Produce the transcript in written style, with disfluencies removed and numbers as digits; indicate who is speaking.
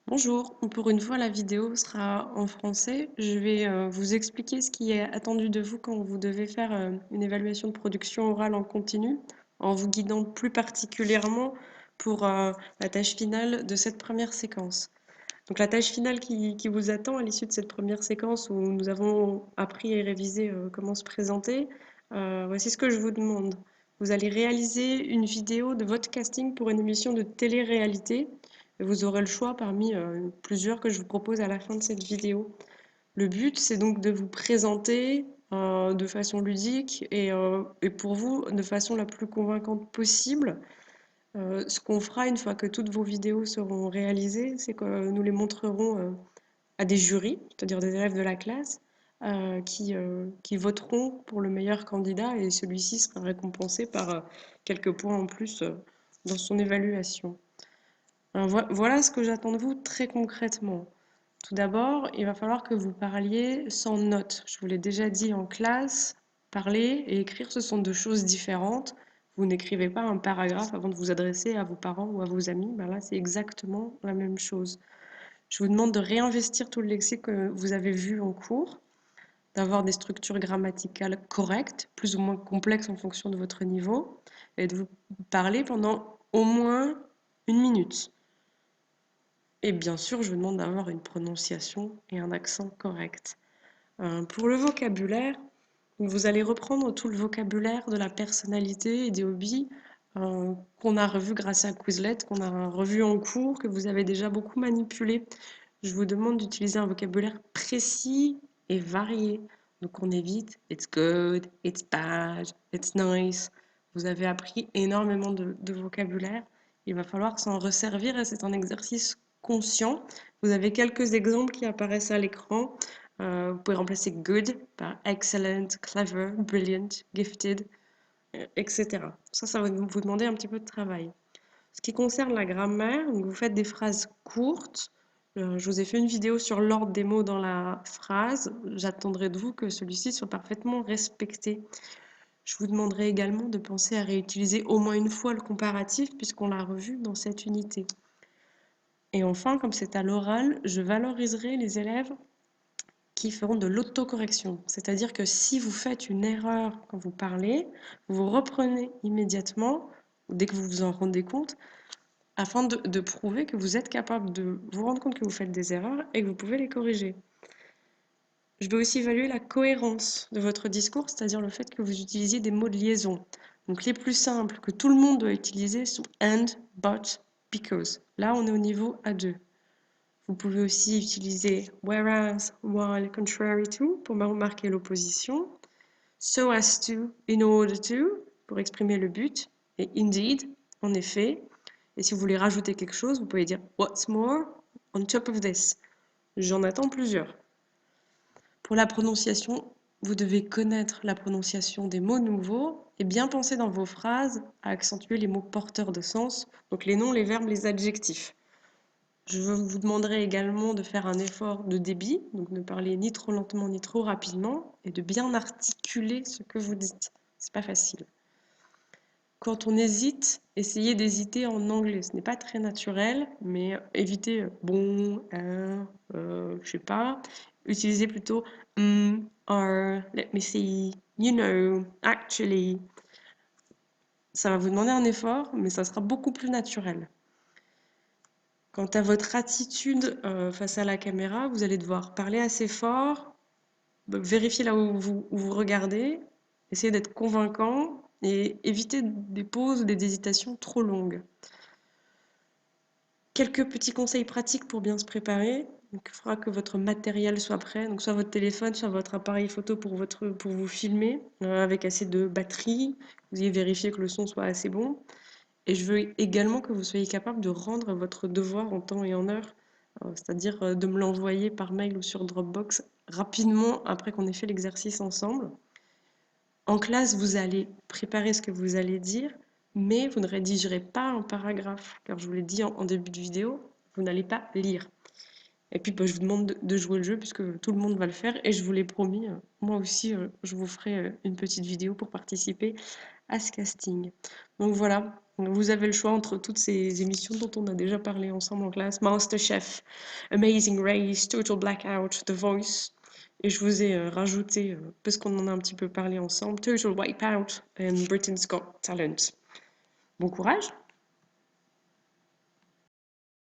Speaker 1: Bonjour, pour une fois la vidéo sera en français. Je vais vous expliquer ce qui est attendu de vous quand vous devez faire une évaluation de production orale en continu, en vous guidant plus particulièrement pour la tâche finale de cette première séquence. Donc la tâche finale qui vous attend à l'issue de cette première séquence où nous avons appris et révisé comment se présenter, voici ce que je vous demande. Vous allez réaliser une vidéo de votre casting pour une émission de télé-réalité. Vous aurez le choix parmi plusieurs que je vous propose à la fin de cette vidéo. Le but, c'est donc de vous présenter de façon ludique et pour vous de façon la plus convaincante possible. Ce qu'on fera une fois que toutes vos vidéos seront réalisées, c'est que nous les montrerons à des jurys, c'est-à-dire des élèves de la classe, qui voteront pour le meilleur candidat et celui-ci sera récompensé par quelques points en plus dans son évaluation. Alors, voilà ce que j'attends de vous très concrètement. Tout d'abord, il va falloir que vous parliez sans notes. Je vous l'ai déjà dit en classe, parler et écrire, ce sont deux choses différentes. Vous n'écrivez pas un paragraphe avant de vous adresser à vos parents ou à vos amis. Ben là, c'est exactement la même chose. Je vous demande de réinvestir tout le lexique que vous avez vu en cours, d'avoir des structures grammaticales correctes, plus ou moins complexes en fonction de votre niveau, et de vous parler pendant au moins une minute. Et bien sûr, je vous demande d'avoir une prononciation et un accent correct. Pour le vocabulaire, vous allez reprendre tout le vocabulaire de la personnalité et des hobbies qu'on a revu grâce à Quizlet, qu'on a revu en cours, que vous avez déjà beaucoup manipulé. Je vous demande d'utiliser un vocabulaire précis et varié. Donc on évite it's good, it's bad, it's nice. Vous avez appris énormément de vocabulaire. Il va falloir s'en resservir et c'est un exercice conscient. Vous avez quelques exemples qui apparaissent à l'écran. Vous pouvez remplacer good par excellent, clever, brilliant, gifted, etc. Ça va vous demander un petit peu de travail. Ce qui concerne la grammaire, donc vous faites des phrases courtes. Je vous ai fait une vidéo sur l'ordre des mots dans la phrase. J'attendrai de vous que celui-ci soit parfaitement respecté. Je vous demanderai également de penser à réutiliser au moins une fois le comparatif puisqu'on l'a revu dans cette unité. Et enfin, comme c'est à l'oral, je valoriserai les élèves qui feront de l'autocorrection. C'est-à-dire que si vous faites une erreur quand vous parlez, vous reprenez immédiatement, dès que vous vous en rendez compte, afin de prouver que vous êtes capable de vous rendre compte que vous faites des erreurs et que vous pouvez les corriger. Je vais aussi évaluer la cohérence de votre discours, c'est-à-dire le fait que vous utilisiez des mots de liaison. Donc les plus simples que tout le monde doit utiliser sont and, but, because. Là, on est au niveau A2. Vous pouvez aussi utiliser whereas, while, contrary to pour marquer l'opposition, so as to, in order to pour exprimer le but, et indeed, en effet. Et si vous voulez rajouter quelque chose, vous pouvez dire what's more on top of this. J'en attends plusieurs. Pour la prononciation, vous devez connaître la prononciation des mots nouveaux et bien penser dans vos phrases à accentuer les mots porteurs de sens, donc les noms, les verbes, les adjectifs. Je vous demanderai également de faire un effort de débit, donc ne parler ni trop lentement ni trop rapidement, et de bien articuler ce que vous dites. C'est pas facile. Quand on hésite, essayez d'hésiter en anglais. Ce n'est pas très naturel, mais évitez bon, je sais pas. Utilisez plutôt or, let me see, you know, actually. Ça va vous demander un effort, mais ça sera beaucoup plus naturel. Quant à votre attitude face à la caméra, vous allez devoir parler assez fort, vérifier là où vous regardez, essayer d'être convaincant et éviter des pauses ou des hésitations trop longues. Quelques petits conseils pratiques pour bien se préparer. Donc, il faudra que votre matériel soit prêt, donc soit votre téléphone, soit votre appareil photo pour vous filmer, avec assez de batterie. Vous ayez vérifié que le son soit assez bon. Et je veux également que vous soyez capable de rendre votre devoir en temps et en heure, c'est-à-dire de me l'envoyer par mail ou sur Dropbox rapidement après qu'on ait fait l'exercice ensemble. En classe, vous allez préparer ce que vous allez dire, mais vous ne rédigerez pas un paragraphe, car je vous l'ai dit en début de vidéo, vous n'allez pas lire. Et puis bah, je vous demande de jouer le jeu puisque tout le monde va le faire et je vous l'ai promis, moi aussi je vous ferai une petite vidéo pour participer à ce casting. Donc voilà, vous avez le choix entre toutes ces émissions dont on a déjà parlé ensemble en classe, MasterChef, Amazing Race, Total Blackout, The Voice. Et je vous ai rajouté, parce qu'on en a un petit peu parlé ensemble, Total Wipeout and Britain's Got Talent. Bon courage!